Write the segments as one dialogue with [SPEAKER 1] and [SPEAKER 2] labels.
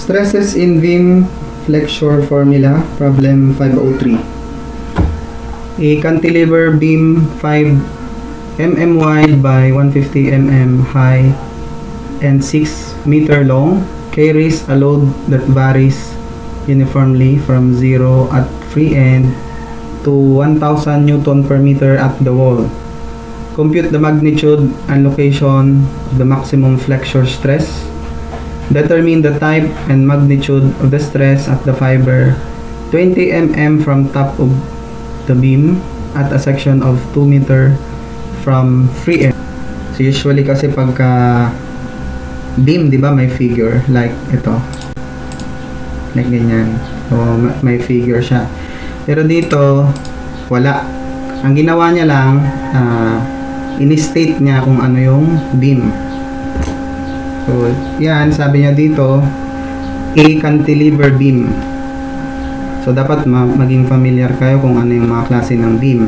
[SPEAKER 1] Stresses in beam flexure formula, problem 503. A cantilever beam 5 mm wide by 150 mm high and 6 meter long carries a load that varies uniformly from 0 at free end to 1000 Newton per meter at the wall. Compute the magnitude and location of the maximum flexure stress. Determine the type and magnitude of the stress at the fiber 20 mm from top of the beam at a section of 2 meter from free end. So usually kasi pagka beam, di ba, may figure like ito. Like ganyan. So may figure siya. Pero dito wala. Ang ginawa niya lang in-state niya kung ano yung beam. So, yan, sabi niya dito, a cantilever beam. So, dapat maging familiar kayo kung ano yung mga klase ng beam.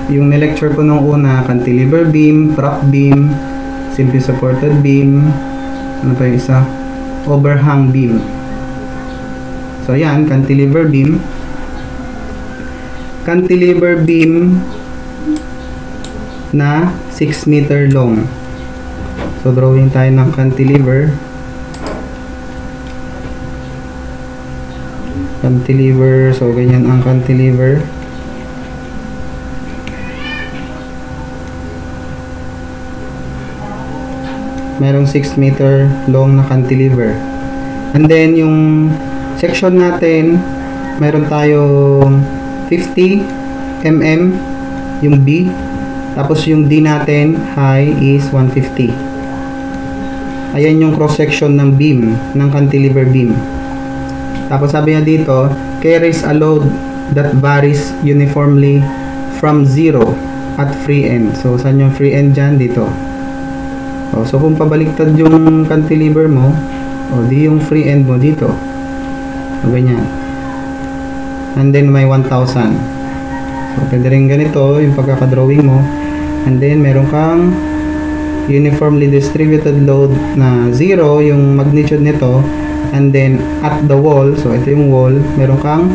[SPEAKER 1] Yung nilecture ko nung una, cantilever beam, prop beam, simply supported beam, ano pa yung isa? Overhang beam. So, yan, cantilever beam. Cantilever beam na 6 meter long. So, drawing tayo ng cantilever. Cantilever. So, ganyan ang cantilever. Merong 6 meter long na cantilever. And then, yung section natin, meron tayong 50 mm yung B. Tapos, yung D natin, high is 150. Ayan yung cross-section ng beam, ng cantilever beam. Tapos sabi niya dito, carries a load that varies uniformly from 0 at free end. So, saan yung free end dyan? Dito. So, kung pabaliktad yung cantilever mo, di yung free end mo dito. So, ganyan. And then, may 1,000. So, pwede rin ganito yung pagkakadrawing mo. And then, meron kang uniformly distributed load na 0 yung magnitude nito, and then at the wall, so ito yung wall, meron kang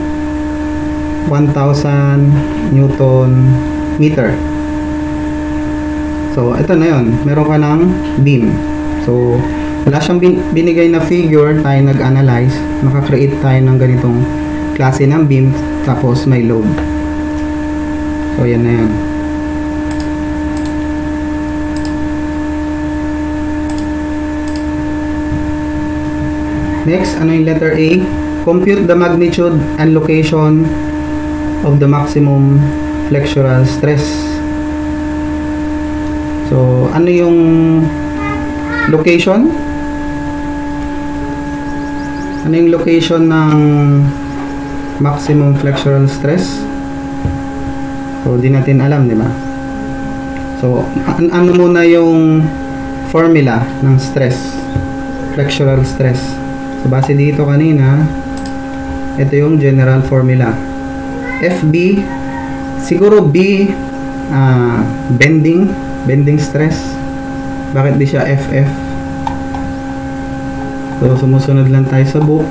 [SPEAKER 1] 1000 Newton meter. So ito na yun, meron ka ng beam. So wala siyang binigay na figure, tayo nag-analyze, makakreate tayo ng ganitong klase ng beam, tapos may load. So yan na yun. Next, ano yung letter A? Compute the magnitude and location of the maximum flexural stress. So, ano yung location? Ano yung location ng maximum flexural stress? So, di natin alam, di ba? So, ano muna yung formula ng stress? Flexural stress. So, base dito kanina, ito yung general formula. FB, siguro B, bending stress. Bakit di siya FF? So, sumusunod lang tayo sa book.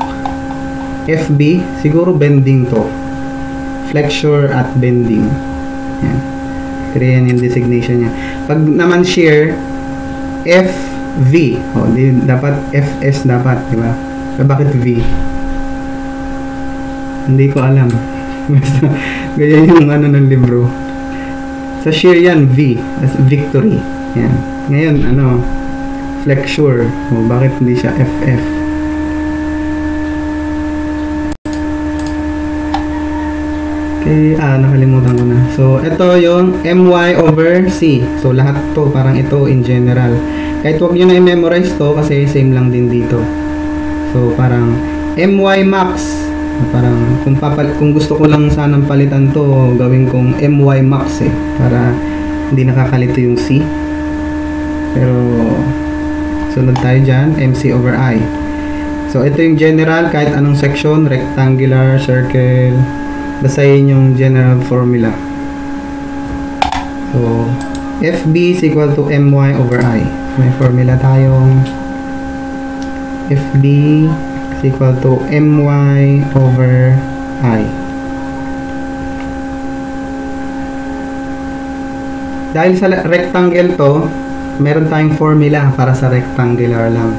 [SPEAKER 1] FB, siguro bending to. Flexure at bending. Yan. Pero yan yung designation niya. Pag naman shear, FV. Dapat FS dapat, di ba? Bakit V? Hindi ko alam. Ganyan yung ano ng libro. Sa shear yan, V. As victory. Yan. Ngayon, flexure. Bakit hindi siya FF? Okay, nakalimutan ko na. So, ito yung MY over C. So, lahat to, parang ito in general. Kahit huwag nyo na i-memorize to kasi same lang din dito. So, parang MY max. Parang, kung gusto ko lang sanang palitan to, gawin kong MY max para hindi nakakalito yung C. Pero, sunod tayo dyan, MC over I. So, ito yung general, kahit anong section, rectangular, circle, basahin yung general formula. So, FB is equal to MY over I. May formula tayong FB is is equal to my over I. Dahil sa rectangle to, meron tayong formula para sa rectangular lang.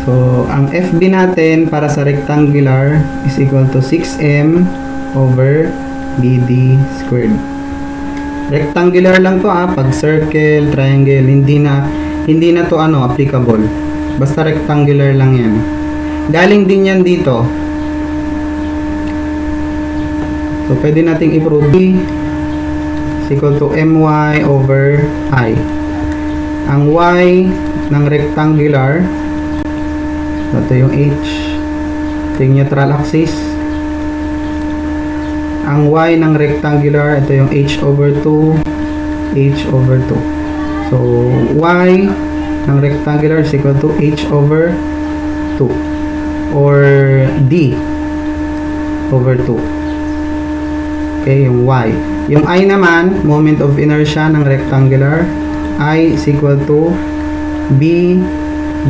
[SPEAKER 1] So, ang FB natin para sa rectangular is equal to 6m over BD squared. Rectangular lang to pag circle, triangle, hindi na to applicable. Basta rectangular lang yan. Galing din yan dito. So, pwede nating i-prove B is equal to my over I. Ang y ng rectangular, ito yung h, ito yung neutral axis. Ang y ng rectangular, ito yung h over 2, h over 2. So, y ng rectangular is equal to h over 2 or d over 2. Okay, yung y. Yung I naman, moment of inertia ng rectangular, I is equal to B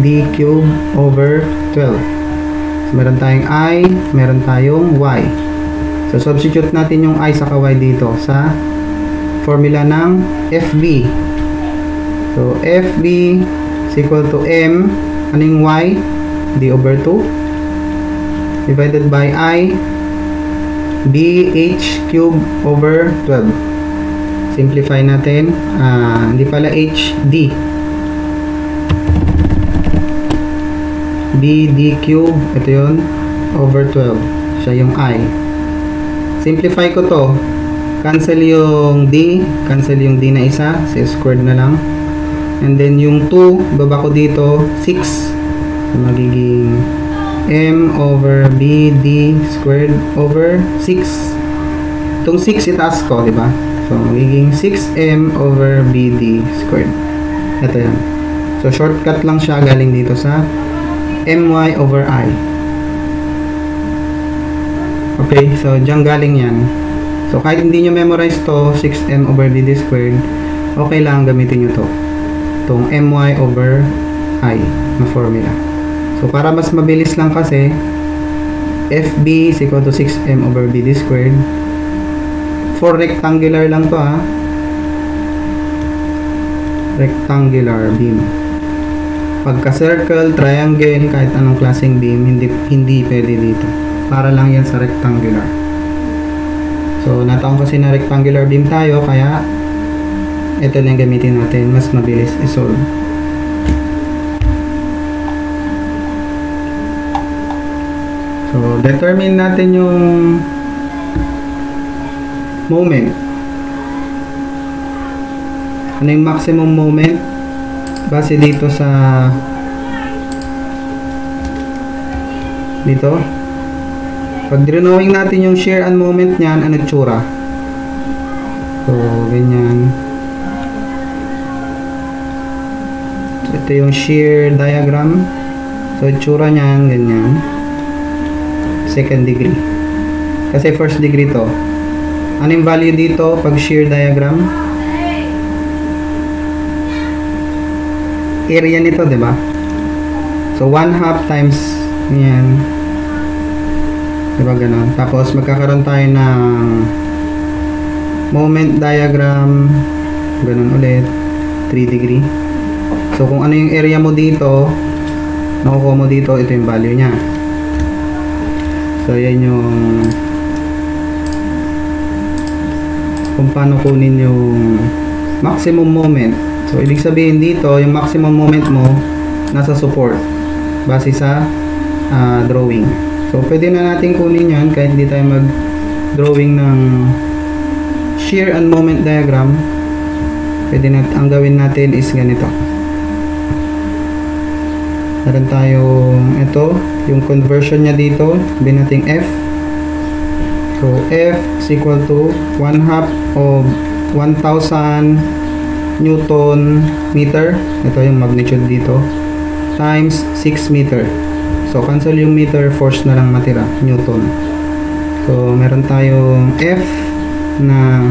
[SPEAKER 1] d cube over 12. So, meron tayong I, meron tayong y. So, substitute natin yung I sa y dito sa formula ng FB. So, FB is equal to M, ano yung y? D over 2 divided by I, BH cube over 12. Simplify natin. Hindi pala H, D. BD cube, ito yun, over 12. Siya yung I. Simplify ko to. Cancel yung D. Cancel yung D na isa. So, squared na lang. And then, yung 2, baba ko dito, 6. So, magiging M over BD squared over 6. Itong 6 itaas ko, diba? So, magiging 6M over BD squared. Ito yan. So, shortcut lang siya galing dito sa my over I. Okay, so diyan galing yan. So, kahit hindi nyo memorize to, 6m over BD squared, okay lang gamitin nyo to. Itong my over I na formula. So, para mas mabilis lang kasi, FB is equal to 6m over BD squared. For rectangular lang to rectangular beam. Pagka circle, triangle, kahit anong klaseng beam, hindi pwede dito. Para lang yan sa rectangular. So, nataon kasi na rectangular beam tayo, kaya ito na yung gamitin natin. Mas mabilis i-solve. So, determine natin yung moment. Ano yung maximum moment? Base dito sa dito. Pag drawing natin yung shear and moment niyan, ano tsura? So, ganyan. So, ito yung shear diagram. So, tsura niyan, ganyan. Second degree. Kasi first degree to. Ano yung value dito pag shear diagram? Area nito, diba? So, 1/2 times yan. Diba ganon? Tapos, magkakaroon tayo ng moment diagram. Ganon ulit. 3 degree. So, kung ano yung area mo dito, nakukuha mo dito, ito yung value nya. So, yan yung kung paano kunin yung maximum moment. So, ibig sabihin dito, yung maximum moment mo nasa support base sa drawing. So, pwede na natin kunin yan kahit hindi tayo mag-drawing ng shear and moment diagram. Pwede na, ang gawin natin is ganito. Meron tayong ito, yung conversion nya dito, sabihin natin F. So, F is equal to 1/2 of 1,000 Newton meter. Ito yung magnitude dito. Times 6 meter. So, cancel yung meter, force na lang matira. Newton. So, meron tayong F na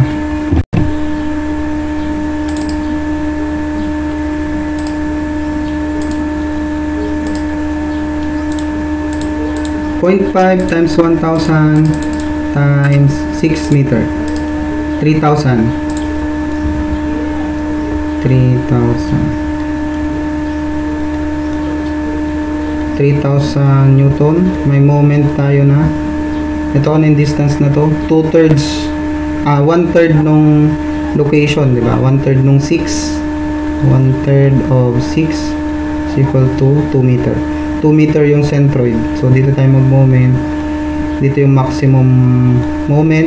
[SPEAKER 1] 0.5 times 1,000 times 6 meter. 3,000. 3,000 Newton. May moment tayo na. Ito ano yung distance na to? 2/3. 1/3 nung location, di ba? 1/3 nung 6. 1/3 of 6 is equal to 2 meter. 2 meter yung centroid. So, dito tayo mag-moment. Dito yung maximum moment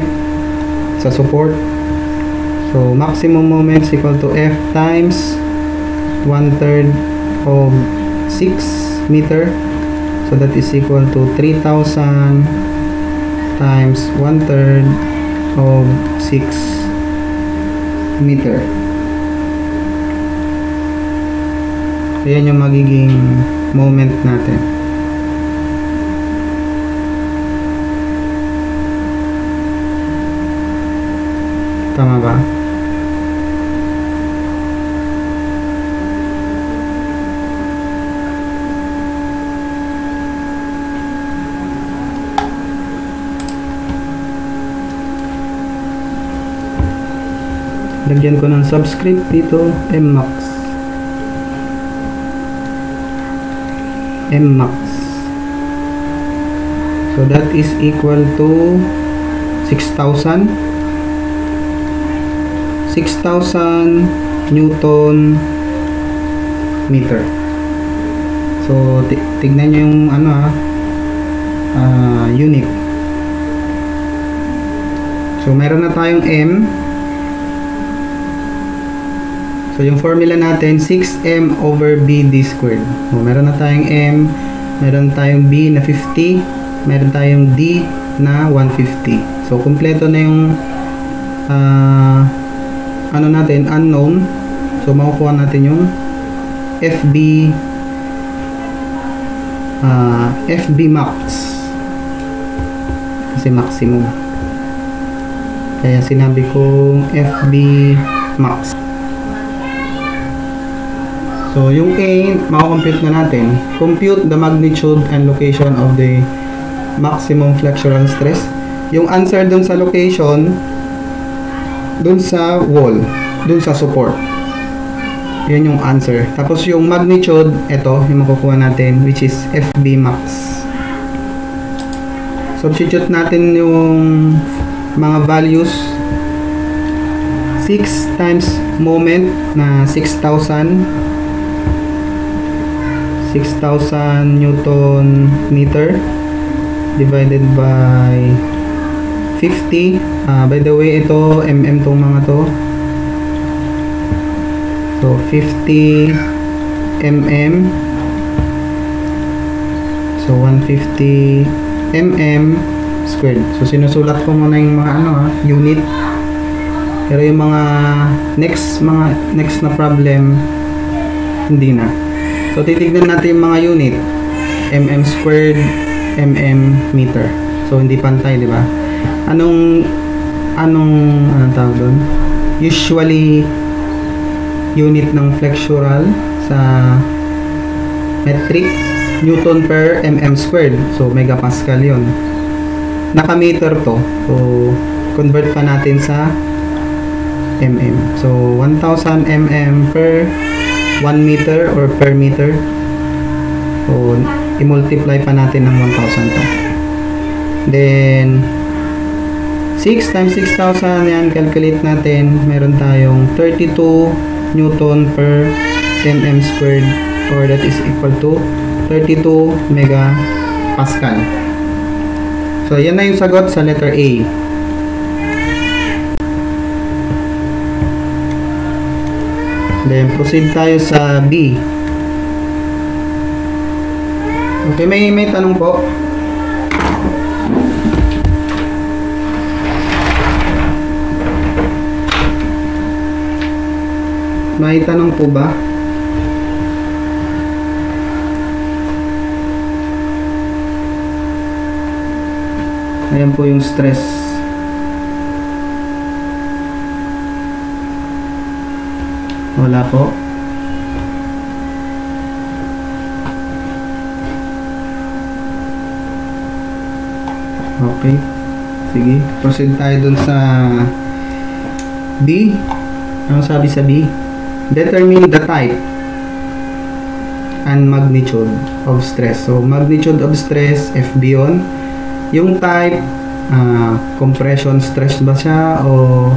[SPEAKER 1] sa support. So, maximum moment is equal to F times 1/3 of 6 meter. So, that is equal to 3,000 times 1/3 of 6 meter. Ayan yung magiging moment natin. Tama ba? Lagyan ko ng subscript dito, Mmax. So that is equal to 6,000 Newton meter. So tignan nyo yung unit. So meron na tayong M. So, yung formula natin, 6m over bd squared. So, meron na tayong m, meron tayong b na 50, meron tayong d na 150. So, kumpleto na yung natin, unknown. So, makukuha natin yung FB max. Kasi maximum. Kaya sinabi kong FB max. So, yung A, makakompute na natin. Compute the magnitude and location of the maximum flexural stress. Yung answer dun sa location, dun sa wall, dun sa support. Yun yung answer. Tapos yung magnitude, ito, yung makukuha natin, which is FB max. Substitute natin yung mga values. 6 times moment na 6,000 Newton meter divided by 50. By the way, ito mm tong mga to. So 50 mm. So 150 mm squared. So sinusulat ko muna yung mga unit. Pero yung mga next na problem hindi na. So, titignan natin yung mga unit. Mm squared, meter. So, hindi pantay, di ba? Anong tawag doon? Usually, unit ng flexural sa metric, Newton per squared. So, megapascal yun. Naka-meter to. So, convert pa natin sa mm. So, 1,000 mm per 1 meter or per meter. So, i-multiply pa natin ng 1,000 to. Then, 6 times 6,000, yan, calculate natin. Meron tayong 32 Newton per mm squared, or that is equal to 32 megapascal. So, yan na yung sagot sa letter A. Then, proceed tayo sa B. Okay, may tanong po. May tanong po ba? Ayan po yung stress. Wala po. Okay. Sige. Proceed tayo dun sa B. Ano sabi sa B? Determine the type and magnitude of stress. So, magnitude of stress, FB yun. Yung type, compression stress ba siya o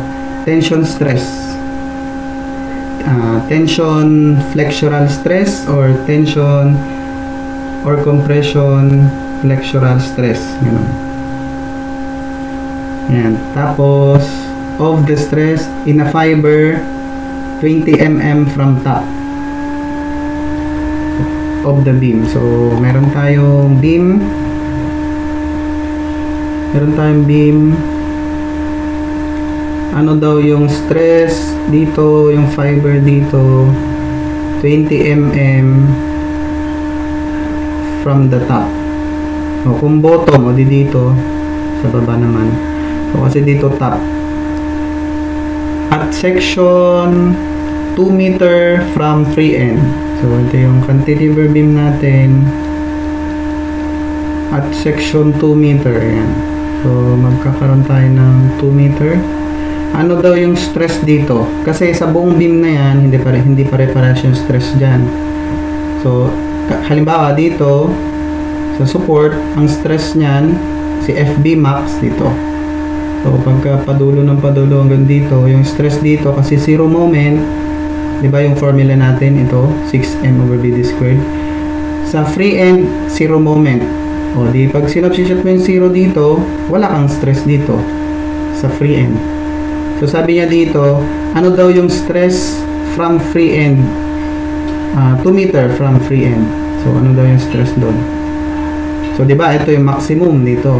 [SPEAKER 1] tension stress? Tension flexural stress or tension or compression flexural stress. Ganun. Yan. Tapos, of the stress in a fiber 20 mm from top of the beam. So, meron tayong beam. Ano daw yung stress dito, yung fiber dito, 20 mm from the top. O, kung bottom, o di dito, sa baba naman. So, kasi dito top. At section 2 meter from free end. So, ito yung cantilever beam natin. At section 2 meter. Ayan. So, magkakaroon tayo ng 2 meter. Ano daw yung stress dito? Kasi sa buong beam na yan, hindi pare-parehas yung stress dyan. So, halimbawa dito, sa support, ang stress niyan, si FB max dito. So, pagka padulo ng padulo hanggang dito, yung stress dito, kasi zero moment, di ba yung formula natin, ito, 6m over bd squared. Sa free end, zero moment. O, di pag sinubstitute mo yung zero dito, wala kang stress dito sa free end. So, sabi niya dito, ano daw yung stress from free end? 2 meter from free end. So, ano daw yung stress doon? So, di ba ito yung maximum dito.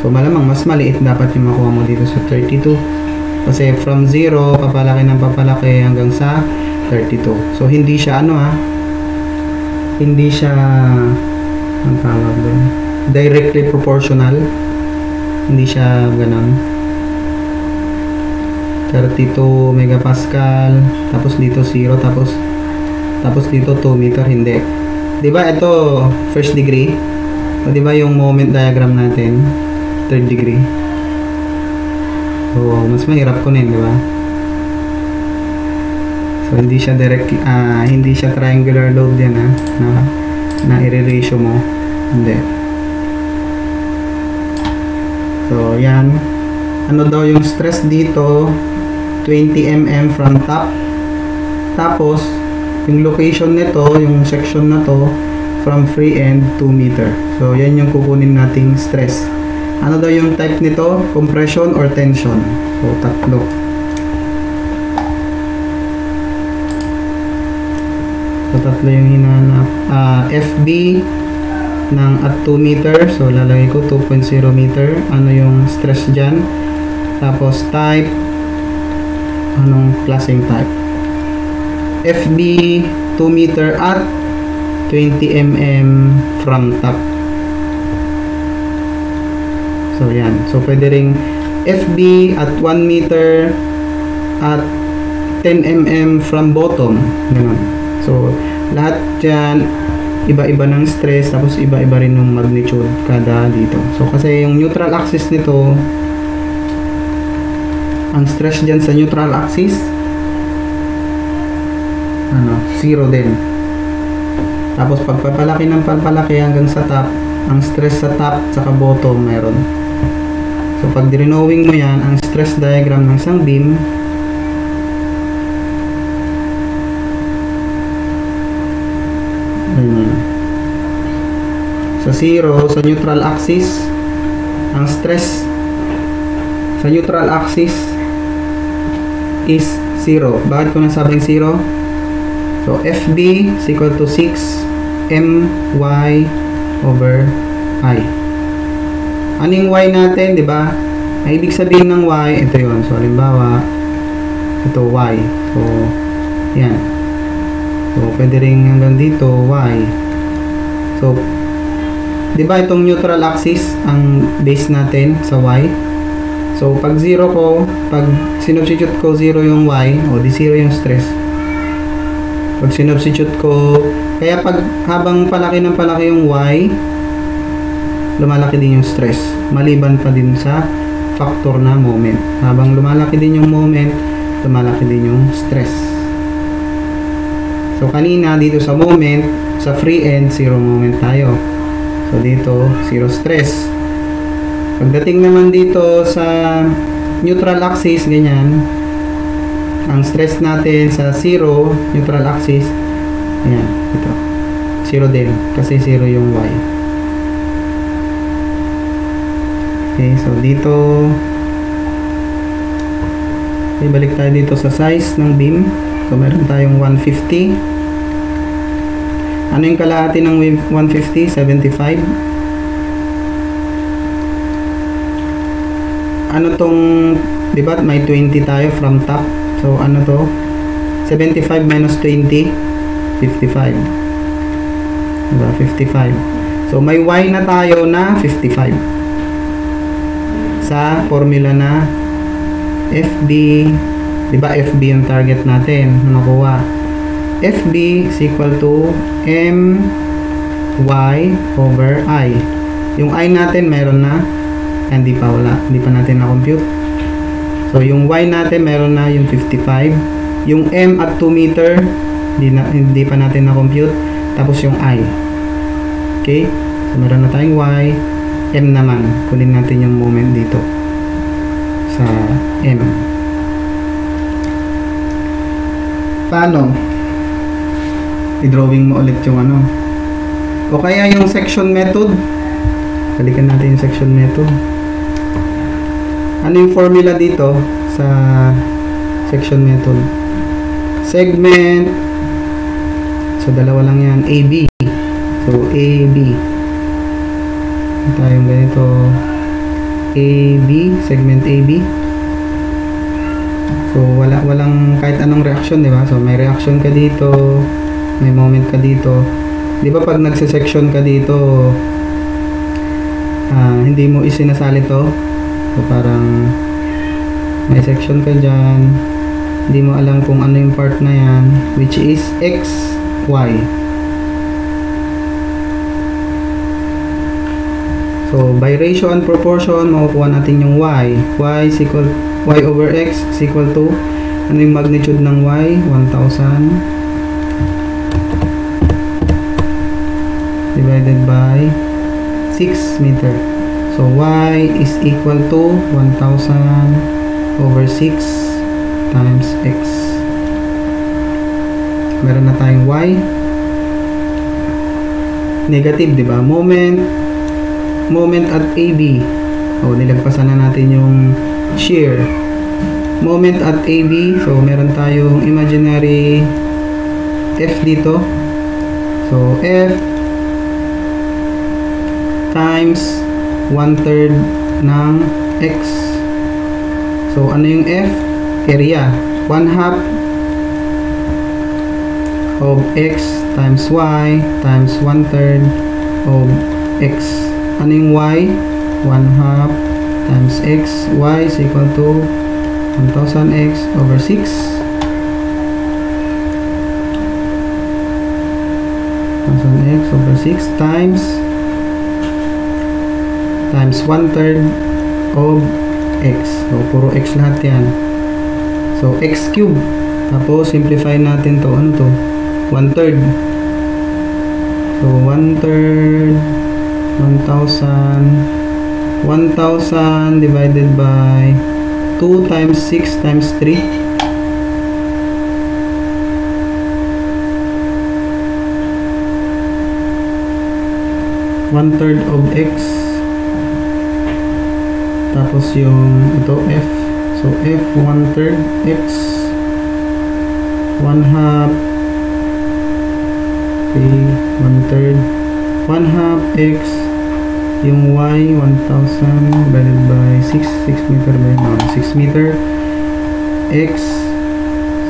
[SPEAKER 1] So, malamang mas maliit dapat yung makuha mo dito sa 32. Kasi from 0, papalaki ng papalaki hanggang sa 32. So, hindi siya hindi siya ang tawag doon, directly proportional. Hindi siya ganun. 32 megapascal, tapos dito 0, tapos dito 2 meter, hindi. Diba ito first degree? O diba yung moment diagram natin, third degree? So, mas mahirap kunin, diba? So, hindi siya direct, hindi siya triangular load yan, na i-ratio mo. Hindi. So, yan. Ano daw yung stress dito? 20 mm from top. Tapos, yung location nito, yung section na to, from free end 2 meter. So, yan yung kukunin nating stress. Ano daw yung type nito? Compression or tension? So, tatlo. So, tatlo yung hinahanap. FB ng at 2 meter. So, lalagay ko 2.0 meter. Ano yung stress dyan? Tapos, type. Anong klaseng type? FB 2 meter at 20 mm from top. So, yan. So, pwede ring FB at 1 meter at 10 mm from bottom. Ganun. So, lahat dyan, iba-iba ng stress, tapos iba-iba rin ng magnitude kada dito. So, kasi yung neutral axis nito, ang stress dyan sa neutral axis, 0 din. Tapos, pagpapalaki ng palpalaki hanggang sa top, ang stress sa top, saka bottom, meron. So, pag drenowing mo yan, ang stress diagram ng isang beam, sa 0, sa neutral axis, ang stress sa neutral axis is 0. Bakit ko nasabing 0? So, FB is equal to 6 my over I. Ano yung y natin, di ba? Ang ibig sabihin ng y, ito yun. So, halimbawa, ito y. So, yan. So, pwede rin hanggang dito, y. So, di ba itong neutral axis ang base natin sa y? So, pag 0 ko, pag sinubstitute ko 0 yung y, o di 0 yung stress. Pag sinubstitute ko, kaya pag habang palaki ng palaki yung y, lumalaki din yung stress. Maliban pa din sa factor na moment. Habang lumalaki din yung moment, lumalaki din yung stress. So, kanina dito sa moment, sa free end, 0 moment tayo. So, dito, 0 stress. Pagdating naman dito sa neutral axis, ganyan, ang stress natin sa 0, neutral axis, ayan, ito, 0 din, kasi 0 yung y. Okay, so dito, okay, balik tayo dito sa size ng beam. So, meron tayong 150. Ano yung kalahati ng 150? 75. Ano tong, di ba, may 20 tayo from top. So, ano to? 75 minus 20, 55. Diba? 55. So, may y na tayo na 55. Sa formula na FB, di ba, FB yung target natin. Nakuha. FB is equal to my over I. Yung I natin meron na, hindi pa natin na-compute. So, yung y natin meron na yung 55. Yung m at 2 meter, hindi pa natin na-compute. Tapos yung I. Okay? So, meron na tayong y. M naman. Kunin natin yung moment dito. Sa m. Paano? I-drawing mo ulit yung ano. O kaya yung section method. Balikan natin yung section method. Ano yung formula dito sa section method? Segment. So, dalawa lang yan. AB. So, AB. Tayong ganito. AB. Segment AB. So, walang kahit anong reaction, di ba? So, may reaction ka dito. May moment ka dito. Di ba pag nagsisection ka dito, hindi mo isinasali to? So, parang may section ka dyan, hindi mo alam kung ano yung part na yan, which is x, y. So, by ratio and proportion, makukuha natin yung y. Y over x is equal to, ano yung magnitude ng y? 1,000 divided by 6 meter. So, y is equal to 1,000 over 6 times x. Meron na tayong y. Negative, di ba? Moment at AB. O, nilagpasan na natin yung shear. Moment at AB. So, meron tayong imaginary F dito. So, F times 1/3 ng x. So, ano yung F? Area. 1/2 of x times y times 1/3 of x. Ano yung y? 1/2 times x. Y is equal to 1,000x over 6. 1,000x over 6 times 1/3 of x. So, puro x lahat yan. So, x cube. Tapos, simplify natin to. Ano to? 1/3. So, 1/3, 1,000 divided by 2 times 6 times 3. 1/3 of x. Tapos yung ito f. So f 1/3 x 1/2 1/3 1/2 x yung y 1,000 divided by 6 meter by 6 meter x.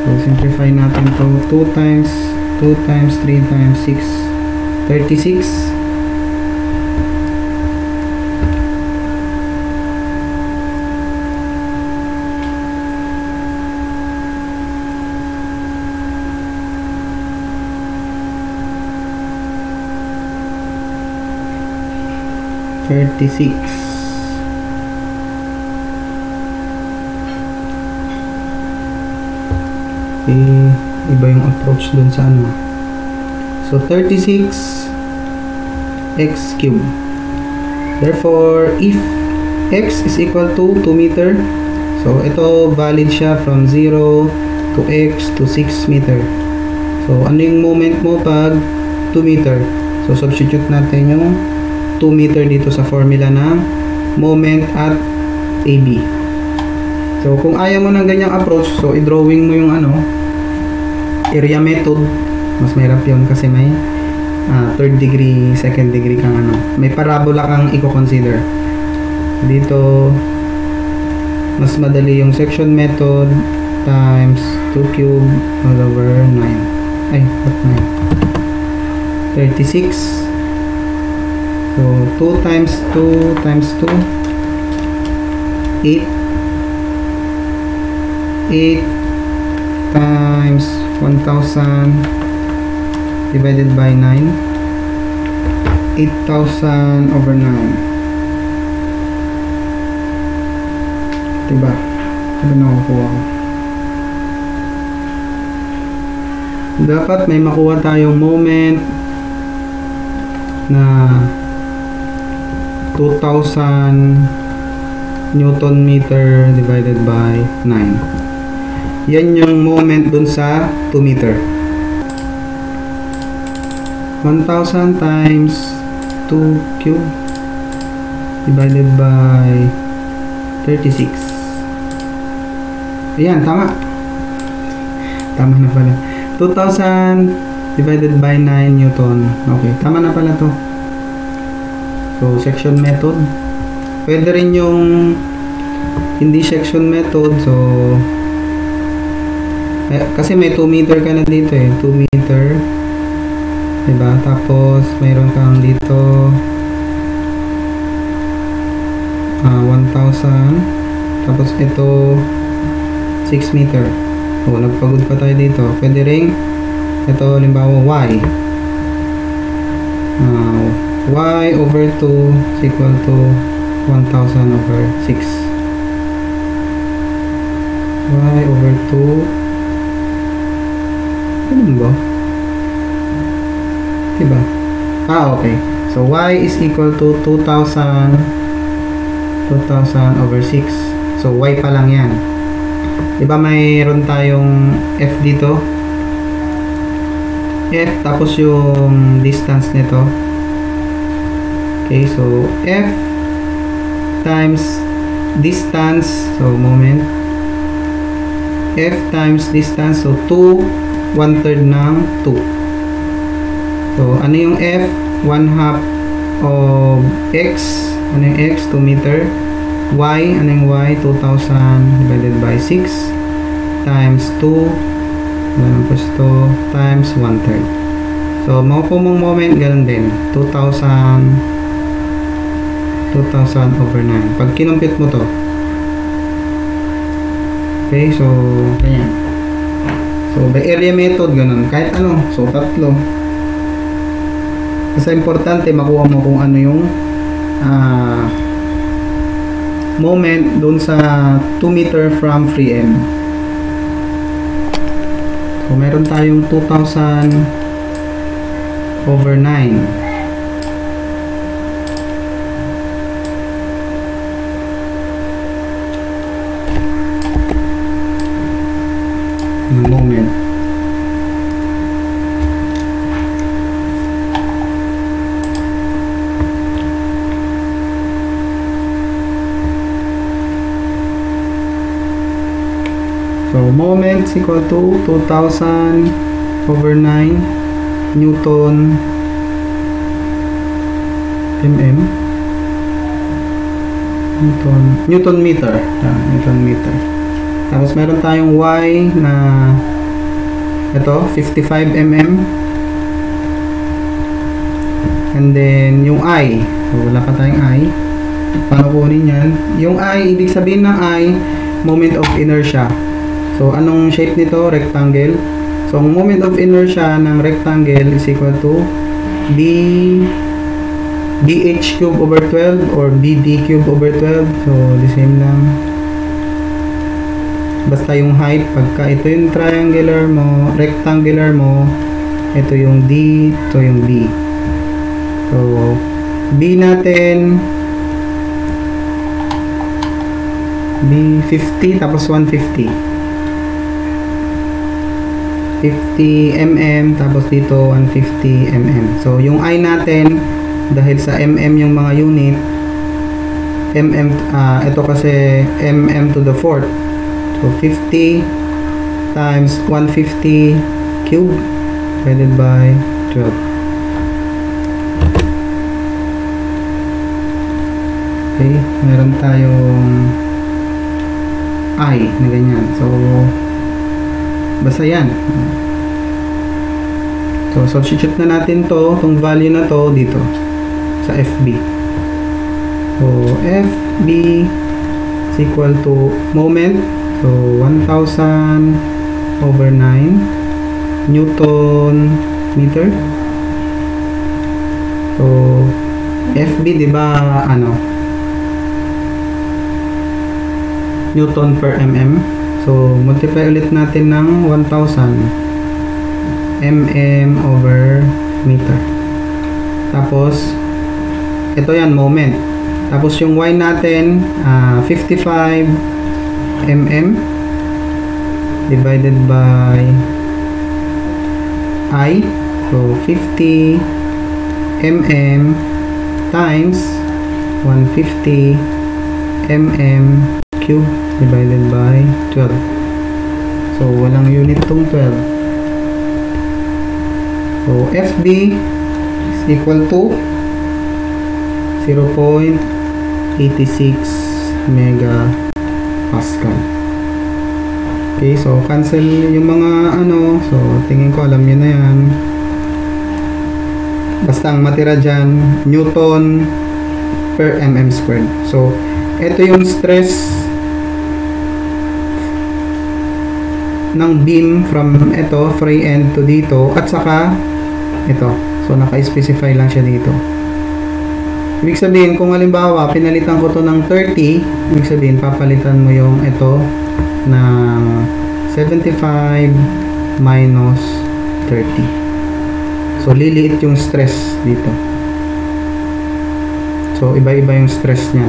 [SPEAKER 1] So simplify natin to 2 times 3 times 6 36. 36. Okay, iba yung approach dun sa ano. So 36 x cube. Therefore, if x is equal to 2 meter, so ito valid siya from 0 to x to 6 meter. So ano yung moment mo pag 2 meter? So substitute natin yung 2 meter dito sa formula ng moment at AB. So kung ayaw mo ng ganyang approach, so i-drawing mo yung ano, area method. Mas mahirap yun kasi may third degree, second degree kang ano. May parabola kang i-consider. Dito, mas madali yung section method times 2 cube all over 9. Ay, what 9? 36. So, 2 times 2 times 2. 8. 8 times 1,000 divided by 9. 8,000 over 9. Diba? Diba nakukuha ko? Dapat may makuha tayong moment na 2,000 Newton meter divided by 9. Yan yung moment dun sa 2 meter. 1,000 times 2 cube divided by 36. Ayan, tama. Tama na pala. 2,000 divided by 9 Newton. Okay, tama na pala to. So, section method. Pwede rin yung hindi section method. So, kasi may 2 meter ka na dito eh. 2 meter. Diba? Tapos, mayroon kang dito 1,000. Tapos, ito 6 meter. O, nagpagod pa tayo dito. Pwede rin ito, limbawa, y. Y over 2 is equal to 1,000 over 6. Y over 2. Ano ba? Diba? Okay. So, y is equal to 2,000 over 6. So, y pa lang yan. Diba mayroon tayong f dito? F, tapos yung distance nito. Okay, so, f times distance, so, moment. F times distance, so, 2, 1/3 ng 2. So, ano yung F? 1/2 of X. Ano yung X? 2 meter. Y, ano yung Y? 2,000 divided by 6 times 2 times 1/3. So, makukuha mong moment, ganun din. 2,000 over 9. Pag kinumpit mo to. Okay, so, ganyan. So, by area method, ganun. Kahit ano. So, tatlo. Kasi importante makuha mo kung ano yung moment doon sa 2 meter from free end. So, meron tayong 2,000 over 9. Yung moment. So, moment is equal to 2,000 over 9 Newton mm. Newton meter. Newton meter. Tapos, meron tayong Y na ito, 55 mm. And then, yung I. So, wala pa tayong I. Paano kunin yan? Yung I, ibig sabihin ng I, moment of inertia. So, anong shape nito? Rectangle. So, ang moment of inertia ng rectangle is equal to d BH cube over 12 or BD cube over 12. So, the same lang. Basta yung height, pagka ito yung triangular mo, rectangular mo, ito yung D, ito yung B. So, B natin, B 50 tapos 150. 50 mm tapos dito 150 mm. So, yung I natin, dahil sa mm yung mga unit, ito kasi mm to the 4th. So, 50 times 150 cube divided by 12. Okay, meron tayong I na ganyan. So, basta yan. So, substitute na natin itong value na to dito sa FB. So, FB is equal to moment. So, 1,000 over 9 Newton meter. So, FB, diba, Newton per mm. So, multiply ulit natin ng 1,000 mm over meter. Tapos, ito yan, moment. Tapos, yung Y natin, 55 mm divided by I. So, 50 mm times 150 mm cube divided by 12. So, walang unit tong 12. So, FB is equal to 0.86 megapascal. Okay, so cancel yung mga so tingin ko alam nyo na yan. Basta ang matira dyan, Newton per mm squared. So, ito yung stress ng beam from free end to dito, at saka ito. So, naka-specify lang siya dito. Ibig sabihin, kung halimbawa, pinalitan ko to ng 30, ibig sabihin, papalitan mo yung ito ng 75 minus 30. So, liliit yung stress dito. So, iba-iba yung stress niya.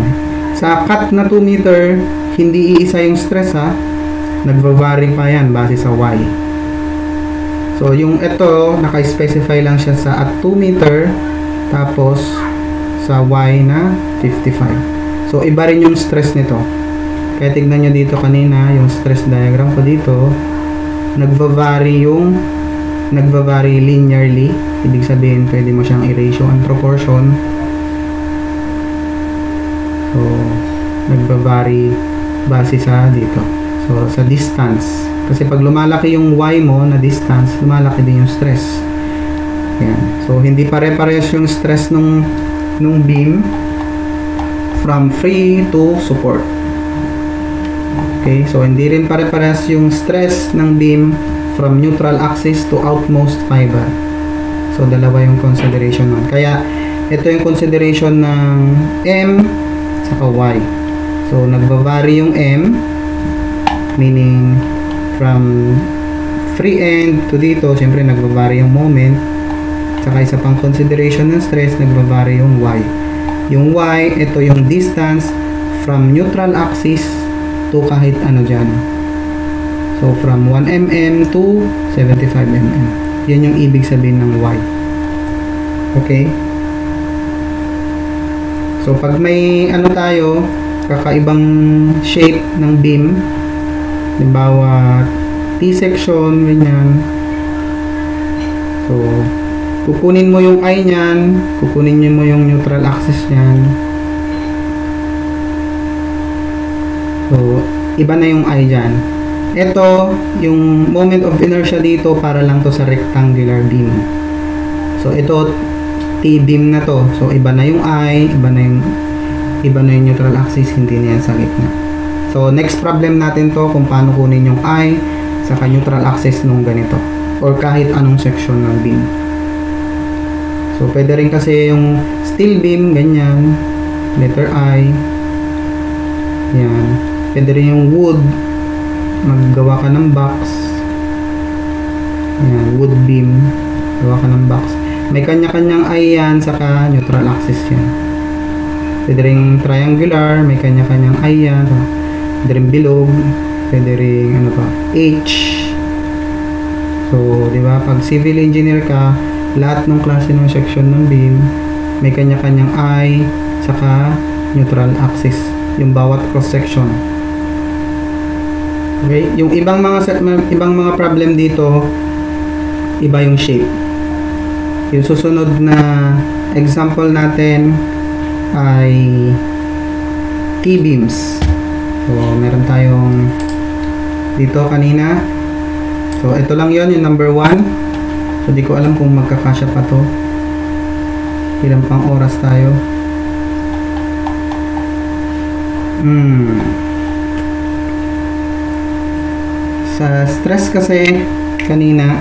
[SPEAKER 1] Sa cut na 2 meter, hindi iisa yung stress ha. Nagva-vary pa yan base sa Y. So, yung ito, naka-specify lang siya sa at 2 meter, tapos sa Y na 55. So, iba rin yung stress nito. Kaya tignan nyo dito kanina, yung stress diagram ko dito, nagva-vary linearly. Ibig sabihin, pwede mo siyang i-ratio and proportion. So, nagva-vary base sa dito. So, sa distance. Kasi pag lumalaki yung Y mo na distance, lumalaki din yung stress. Yan. So, hindi pare-parehas yung stress nung beam from free to support. Okay, so hindi rin pare-parehas yung stress ng beam from neutral axis to outmost fiber. So, dalawa yung consideration nun. Kaya, ito yung consideration ng M saka Y. So, nagva-vary yung M, meaning from free end to dito, syempre nagva-vary yung moment. Saka isa pang consideration ng stress, nagva-vary yung Y. Yung Y, ito yung distance from neutral axis to kahit ano dyan. So, from 1 mm to 75 mm. Yan yung ibig sabihin ng Y. Okay? So, pag may tayo, kakaibang shape ng beam, halimbawa T-section, ganyan. So, kukunin mo yung I nyan, kukunin mo yung neutral axis nyan. So, iba na yung I dyan. Ito, yung moment of inertia dito, para lang to sa rectangular beam. So, ito, T-beam na to. So, iba na yung I, iba na yung neutral axis, hindi na yan sa gitna. So, next problem natin to, kung paano kunin yung I sa neutral axis nung ganito. Or kahit anong section ng beam. So, So, pwede rin kasi yung steel beam, ganyan. Letter I. Yan. Pwede rin yung wood. Maggawa ka ng box. Yan, wood beam. Gawa ka ng box. May kanya-kanyang I yan, saka neutral axis yan. Pwede rin triangular, may kanya-kanyang I yan. Pwede rin bilog. Pwede rin, ano pa, H. So, di ba, pag civil engineer ka, lahat ng klase ng section ng beam, may kanya-kanyang I, saka neutral axis, yung bawat cross section. Okay, yung ibang mga problem dito, iba yung shape. Yung susunod na example natin ay T-beams. So, meron tayong dito kanina. So, ito lang yon, yung number 1. So, di ko alam kung magkakasya pa to. Ilang pang oras tayo. Sa stress kasi, kanina,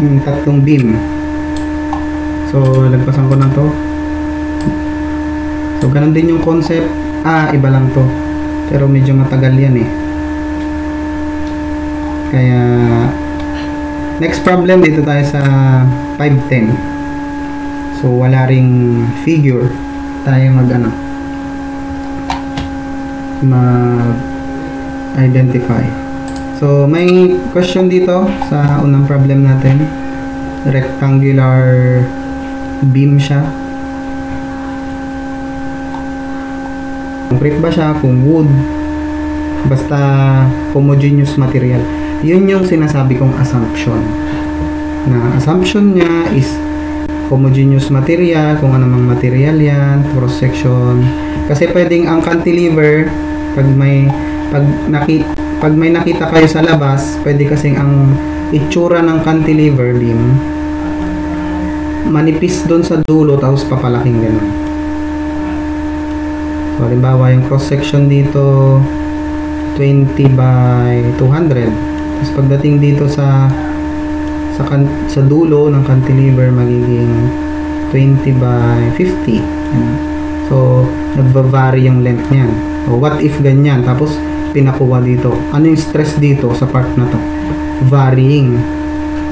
[SPEAKER 1] yung tatlong beam. So, lagpasan ko na to. So, ganun din yung concept. Iba lang to. Pero medyo matagal yan eh. Kaya, next problem, dito tayo sa 510. So, wala ring figure. Tayo mag-identify. So, may question dito sa unang problem natin. Rectangular beam siya. Concrete ba siya? Kung wood. Basta homogeneous material. Yun yung sinasabi kong assumption. Na assumption niya is homogeneous material, kung anumang material yan, cross section. Kasi pwedeng ang cantilever, pag may nakita kayo sa labas, pwede kasing ang itsura ng cantilever beam manipis doon sa dulo, tapos papalaking ganun. So, halimbawa, yung cross section dito 20 by 200. Tapos pagdating dito sa dulo ng cantilever, magiging 20 by 50. So, nagva-vary yung length niyan. So, what if ganyan? Tapos, pinakuha dito. Ano yung stress dito sa part na to? Varying.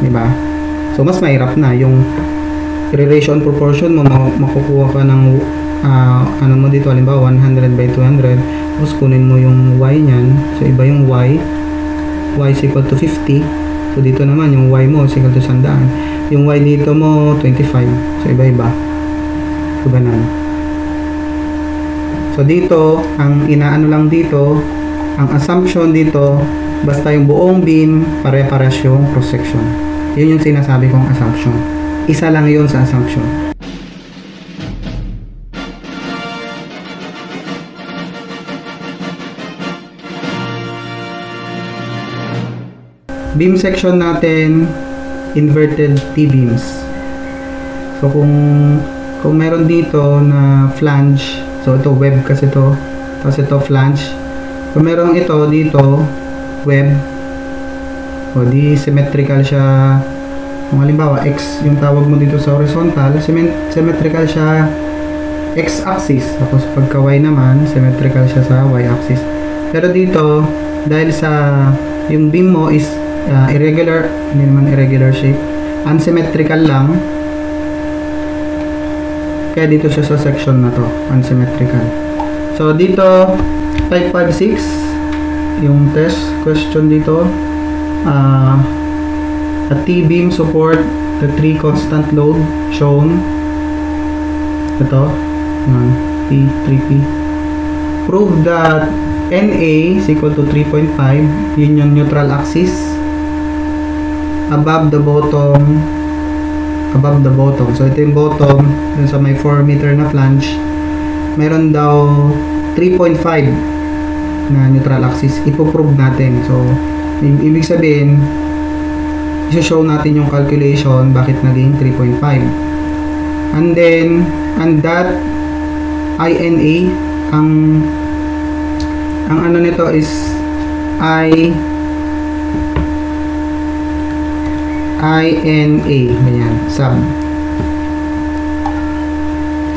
[SPEAKER 1] Diba? So, mas mahirap na. Yung relation proportion mo, makukuha ka ng ano mo dito, halimbawa 100 by 200. Tapos, kunin mo yung y niyan. So, iba yung y is equal to 50. So, dito naman, yung y mo is equal to 100. Yung y dito mo, 25. So, iba-iba. So, ganun. So, dito, ang inaano lang dito, ang assumption dito, basta yung buong beam, pare-pares yung cross-section. Yun yung sinasabi kong assumption. Isa lang yun sa assumption. Beam section natin, inverted T-beams. So, kung meron dito na flange, so ito web kasi to, tapos ito flange. Kung meron ito dito, web, o di symmetrical siya. Kung halimbawa, X yung tawag mo dito sa horizontal, symmetrical siya X-axis. Tapos pagka Y naman, symmetrical siya sa Y-axis. Pero dito, dahil sa yung beam mo is irregular, hindi naman irregular shape, unsymmetrical lang, kaya dito siya sa section na to, unsymmetrical. So dito 556 yung test question dito. A T-beam support the 3 constant load shown. Ito P, 3P. Prove that NA is equal to 3.5. Yun yung neutral axis above the bottom. So ito yung bottom dun sa may 4 meter na flange, meron daw 3.5 na neutral axis. Ipoprove natin. So ibig sabihin, i-show natin yung calculation bakit naging 3.5. And then, and that INA, ang ano nito is INA, ganyan, sub.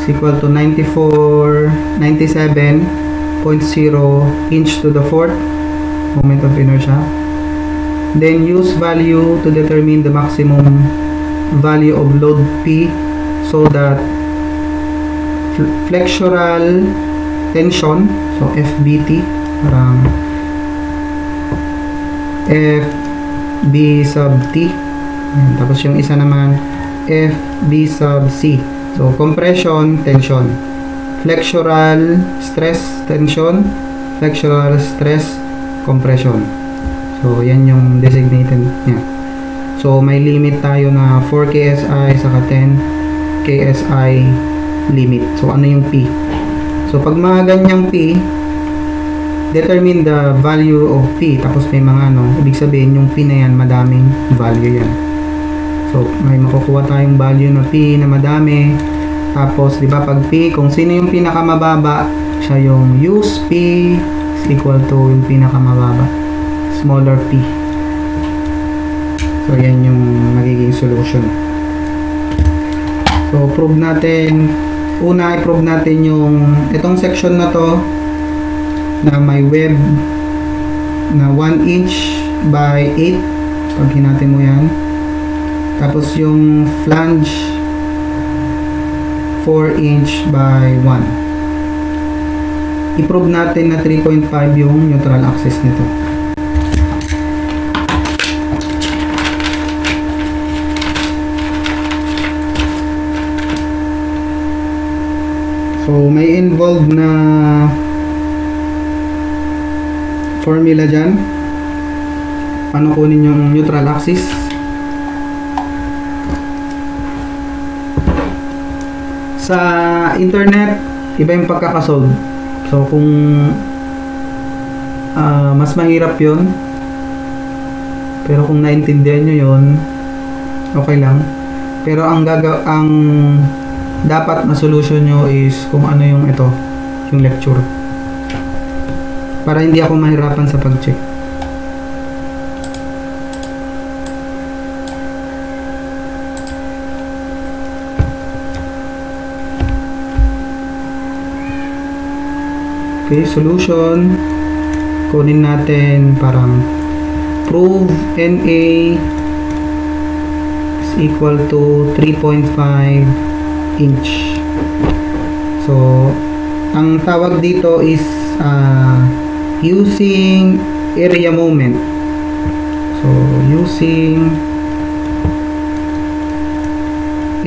[SPEAKER 1] is equal to 97.0 inch to the fourth moment of inertia. Then use value to determine the maximum value of load P, so that flexural tension, so FBT, parang FB sub T, tapos yung isa naman FB sub C. So compression, tension, flexural stress, tension, flexural stress, compression. So yan yung designated niya. So may limit tayo na 4 KSI saka 10 KSI limit. So ano yung P? So pag mga ganyang P, determine the value of P. Tapos may mga ibig sabihin yung P na yan, madaming value yan. So may makukuha tayong value na P na madami. Tapos di ba pag P, kung sino yung pinakamababa, siya yung use P is equal to yung pinakamababa, smaller P. So yan yung magiging solution. So prove natin, una i-prove natin yung itong section na to na may web na 1 inch by 8 pag hinati mo yan. Tapos yung flange 4 inch by 1. I-prove natin na 3.5 yung neutral axis nito. So may involved na formula dyan. Paano kunin yung neutral axis? Sa internet, iba yung pagkakasolve. So kung mas mahirap yun, pero kung naintindihan nyo yun, okay lang. Pero ang dapat na solution nyo is kung ano yung ito, yung lecture, para hindi ako mahirapan sa pag-check. Okay, solution, kunin natin parang prove NA is equal to 3.5 inch. So ang tawag dito is using area moment. So using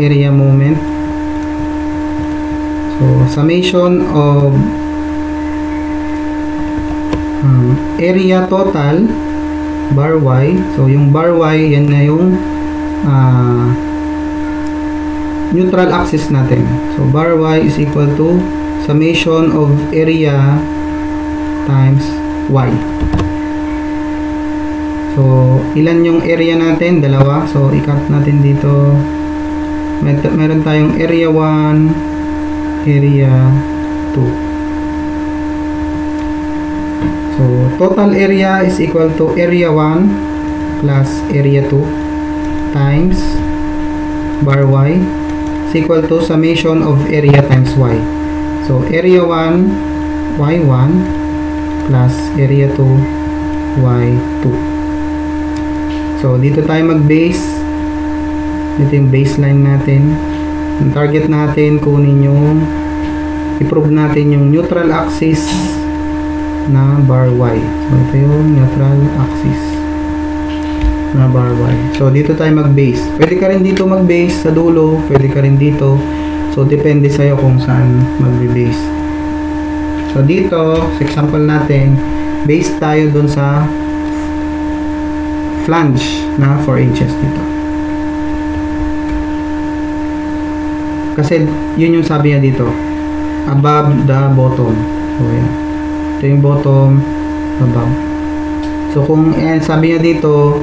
[SPEAKER 1] area moment, so summation of area total bar Y. So yung bar Y, yan na yung neutral axis natin. So bar Y is equal to summation of area times Y. So ilan yung area natin? Dalawa. So i-cut natin dito. Meron tayong area 1, area 2. So total area is equal to area 1 plus area 2 times bar Y is equal to summation of area times Y. So area 1 Y1 plus area 2 Y2. So dito tayo mag-base. Dito yung baseline natin. Yung target natin, kunin yung i-prove natin yung neutral axis na bar Y. So ito yung neutral axis na bar Y. So dito tayo mag-base. Pwede ka rin dito mag-base sa dulo, pwede ka rin dito. So depende sa'yo kung saan mag-base. So dito, sa example natin, base tayo dun sa flange na 4 inches dito. Kasi yun yung sabi niya dito, above the bottom. So yan. Ito yung bottom, above. So kung sabi niya dito,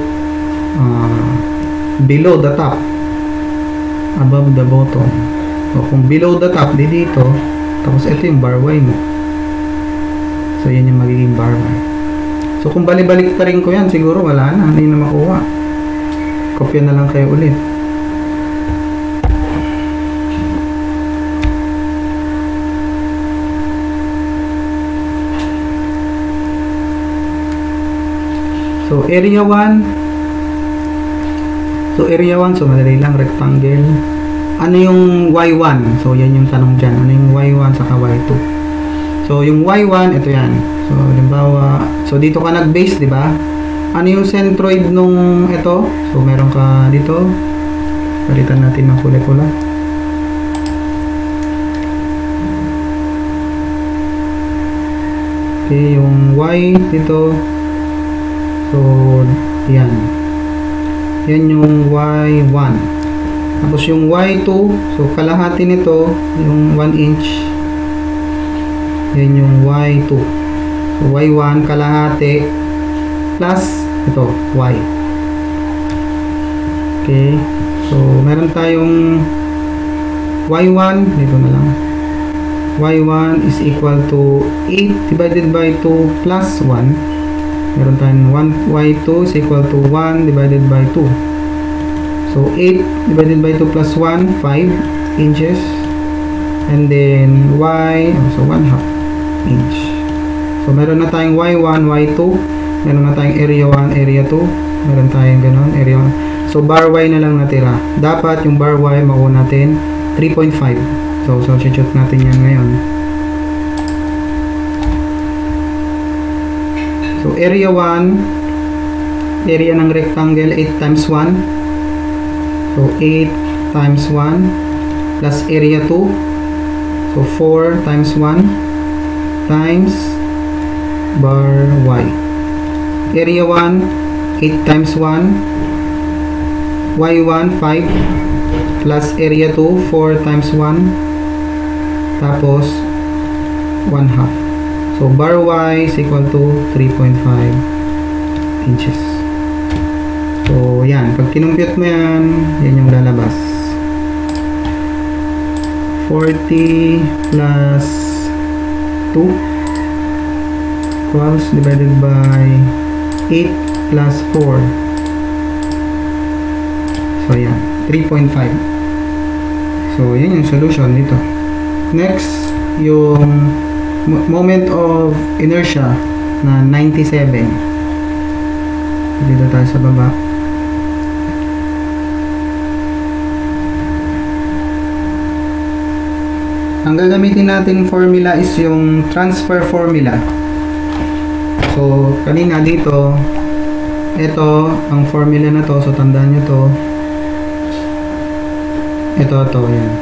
[SPEAKER 1] below the top, above the bottom. So kung below the top, di dito, tapos ito yung bar Y mo. So yun yung magiging bar Y. So kung balik-balik pa rin ko yan, siguro wala na, hindi na makuha. Kopya na lang kayo ulit. So, area 1. So, madali lang, rectangle. Ano yung Y1? So, yan yung tanong dyan. Ano yung Y1 saka Y2? So, yung Y1, ito yan. So, halimbawa, so dito ka nag-base, di ba? Ano yung centroid nung ito? So, meron ka dito. Palitan natin ng kulay-kulay. Okay, yung Y dito. So, yan. Yan yung Y1. Tapos yung Y2, so kalahati nito, yung 1 inch. Yan yung Y2. So, Y1, kalahati, plus, ito, Y. Okay. So, meron tayong Y1, dito na lang. Y1 is equal to 8 divided by 2 plus 1. Meron tayong Y2 is equal to 1 divided by 2. So, 8 divided by 2 plus 1, 5 inches. And then, Y, so 1/2 inch. So, meron na tayong Y1, Y2. Meron na tayong area 1, area 2. Meron tayong ganun, area 1. So, bar Y na lang natira. Dapat yung bar Y, makuha natin 3.5. So, substitute natin yan ngayon. So, area 1, area ng rectangle, 8 times 1. So, 8 times 1 plus area 2. So, 4 times 1 times bar Y. Area 1, 8 times 1. Y1, 5 plus area 2, 4 times 1. Tapos 1/2. So, bar Y is equal to 3.5 inches. So, yan. Pag kinumpute mo yan, yan yung lalabas. 40 plus 2 equals divided by 8 plus 4. So, yan. 3.5. So, yan yung solution dito. Next, yung moment of inertia na 97. Dito tayo sa baba. Ang gagamitin natin formula is yung transfer formula. So, kanina dito, ito, ang formula na to, so tandaan nyo to. Ito, yan.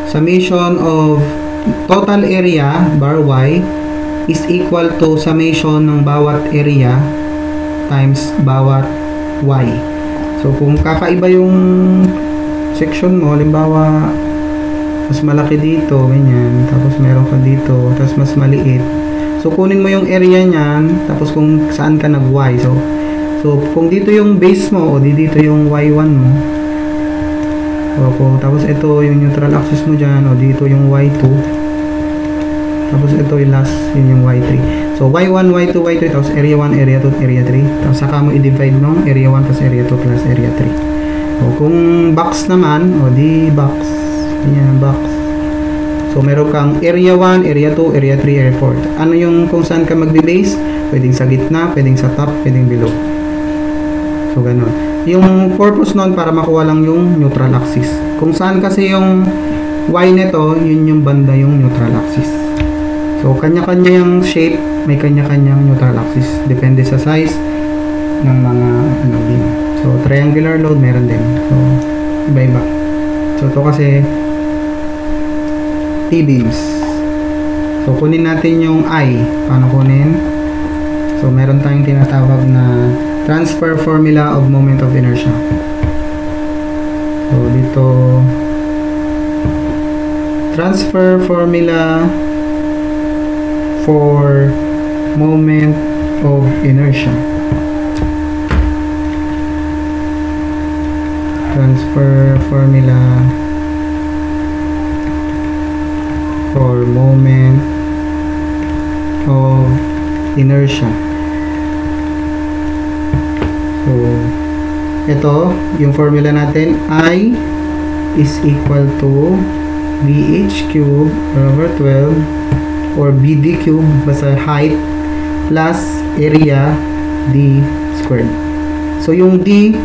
[SPEAKER 1] Summation of total area, bar Y, is equal to summation ng bawat area times bawat Y. So, kung kakaiba yung section mo, halimbawa, mas malaki dito, ganyan, tapos meron ka dito, tapos mas maliit. So, kunin mo yung area niyan, tapos kung saan ka nag-Y. So, kung dito yung base mo, o dito yung Y1 mo, tapos ito yung neutral axis mo dyan, o dito yung Y2, tapos ito yung last, yun yung Y3. So, Y1, Y2, Y3, tapos area 1, area 2, area 3. Tapos saka mo i-divide ng area 1 plus area 2 plus area 3. So, kung box naman, o di box. Yan, box. So, meron kang area 1, area 2, area 3, area 4. Ano yung kung saan ka magbe-base? Pwedeng sa gitna, pwedeng sa top, pwedeng below. So, ganun. Yung purpose nun para makuha lang yung neutral axis. Kung saan kasi yung Y nito, yun yung banda yung neutral axis. So, kanya-kanya yung shape, may kanya-kanyang neutral axis. Depende sa size ng mga beam. So, triangular load, meron din. So, iba-iba. So, ito kasi T-beams. So, kunin natin yung I. Paano kunin? So, meron tayong tinatawag na transfer formula of moment of inertia. So, dito transfer formula for moment of inertia. Transfer formula for moment of inertia. So, ito, yung formula natin, I is equal to BH cube over 12 or BD cube, basta height, plus area D squared. So yung D,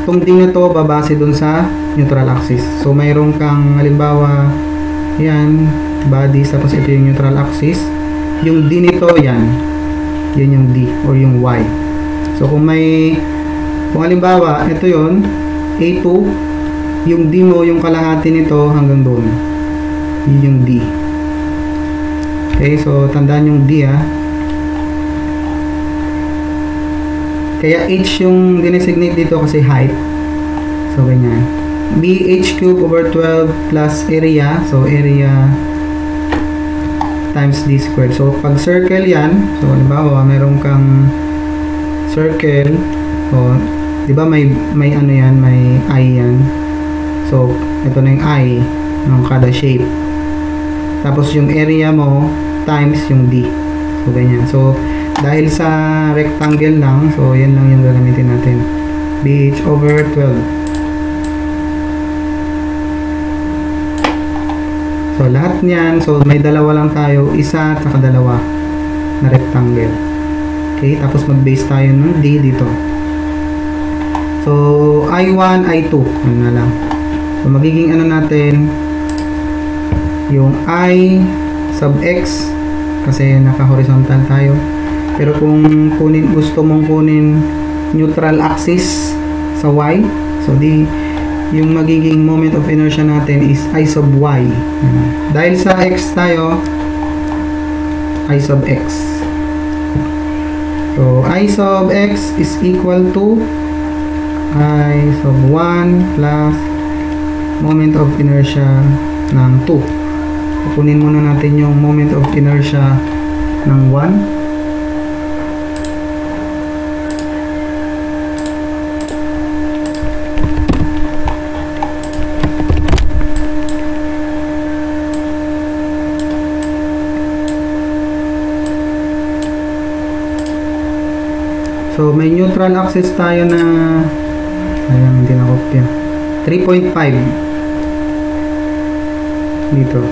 [SPEAKER 1] itong D na to babase dun sa neutral axis. So mayroon kang halimbawa yan, bodies, tapos ito yung neutral axis. Yung D nito yan, yun yung D or yung Y. So kung halimbawa ito yon A2, yung D mo, yung kalahati nito hanggang doon, yun yung D. Okay, so tandaan yung D kaya H yung dinesignate dito kasi height. So ganyan, BH cube over 12 plus area, so area times D squared. So pag circle yan, so halimbawa meron kang circle, o di ba may ano yan, may I yan. So ito na yung I ng kada shape. Tapos yung area mo times yung D. So ganyan. So dahil sa rectangle lang, so yan lang yung gagamitin natin. BH over 12. So lahat niyan, so may dalawa lang tayo, isa at saka dalawa na rectangle. Okay, tapos mag-base tayo ng D dito. So I1, I2, ano na lang. So magiging ano natin, yung I sub X, kasi naka-horizontal tayo. Pero kung gusto mong kunin neutral axis sa Y, so yung magiging moment of inertia natin is I sub Y. Dahil sa X tayo, I sub X. So I sub X is equal to I sub 1 plus moment of inertia ng 2. Kukunin muna natin yung moment of inertia ng 1. So may neutral axis tayo na, ayan, hindi na kopya, 3.5 dito,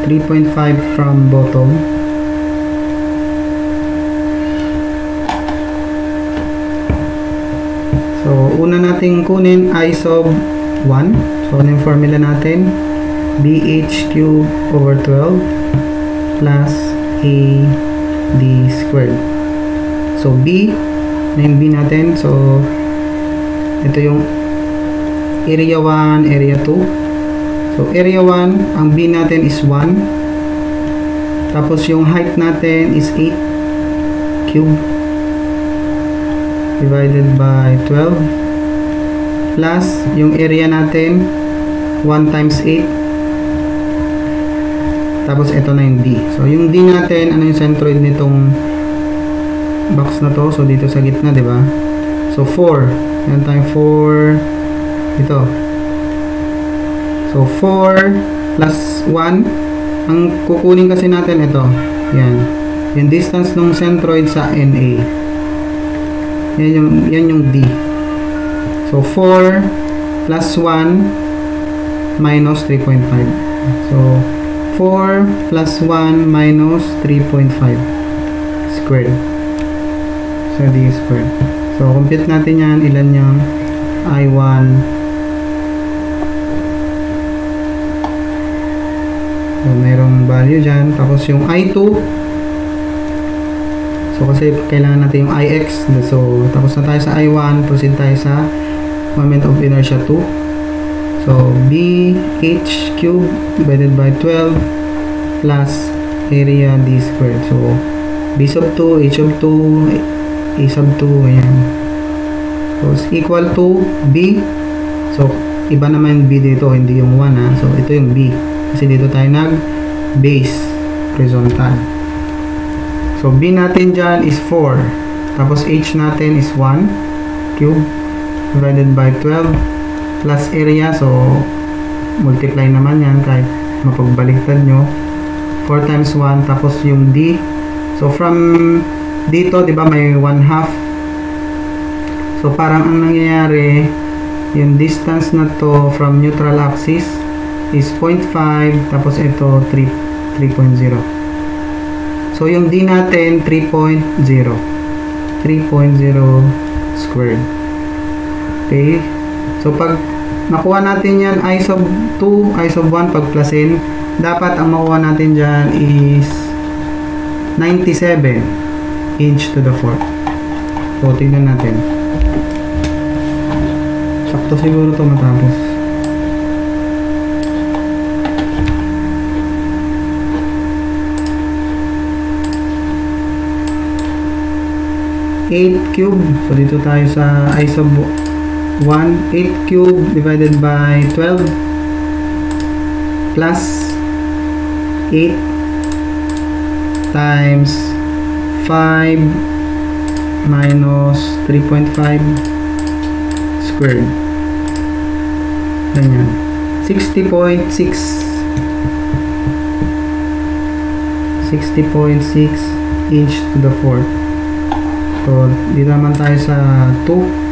[SPEAKER 1] 3.5 from bottom. So una nating kunin I sub 1. So ano yung formula natin? BH cube over 12 plus AD squared. So B na yung B natin. So ito yung area 1, area 2. So area 1, ang B natin is 1. Tapos yung height natin is 8 cube divided by 12 plus yung area natin 1 times 8. Tapos ito na yung D. So yung D natin, ano yung centroid nitong box na to? So dito sa gitna, di ba? So 4. Yan tayong 4 ito. So 4 plus 1. Ang kukunin kasi natin ito. Yan. Yung distance ng centroid sa NA. Yan yung D. So 4 plus 1 minus 3.5. So 4 plus 1 minus 3.5 squared. So D squared. So compute natin yan. Ilan yung I1. So mayroong value dyan. Tapos yung I2. So kasi kailangan natin yung IX. So tapos na tayo sa I1. Proceed tayo sa moment of inertia 2. So BH cube divided by 12 plus area D squared. So B sub 2, H sub 2, A sub 2, ayan. So is equal to B. So iba naman yung B dito, hindi yung 1 So ito yung B. Kasi dito tayo nag-base horizontal. So B natin dyan is 4. Tapos H natin is 1 cube divided by 12 plus area. So multiply naman yan kahit mapagbaliktad nyo. 4 times 1 tapos yung D. So from dito, di ba, may 1/2. So parang ang nangyayari, yung distance na to from neutral axis is 0.5 tapos ito 3.0. So yung D natin 3.0. 3.0 squared. Okay? So, pag nakuha natin yan, I sub 2, I sub 1, pagplasin, dapat ang makuha natin dyan is 97 inch to the 4th. So, tignan natin. Sakto siguro ito matapos. Eight cube. So, dito tayo sa I sub 1. 8 cube divided by 12 plus 8 times 5 minus 3.5 squared. Ganyan. 60.6 inch to the 4th. So, dito naman tayo sa 2.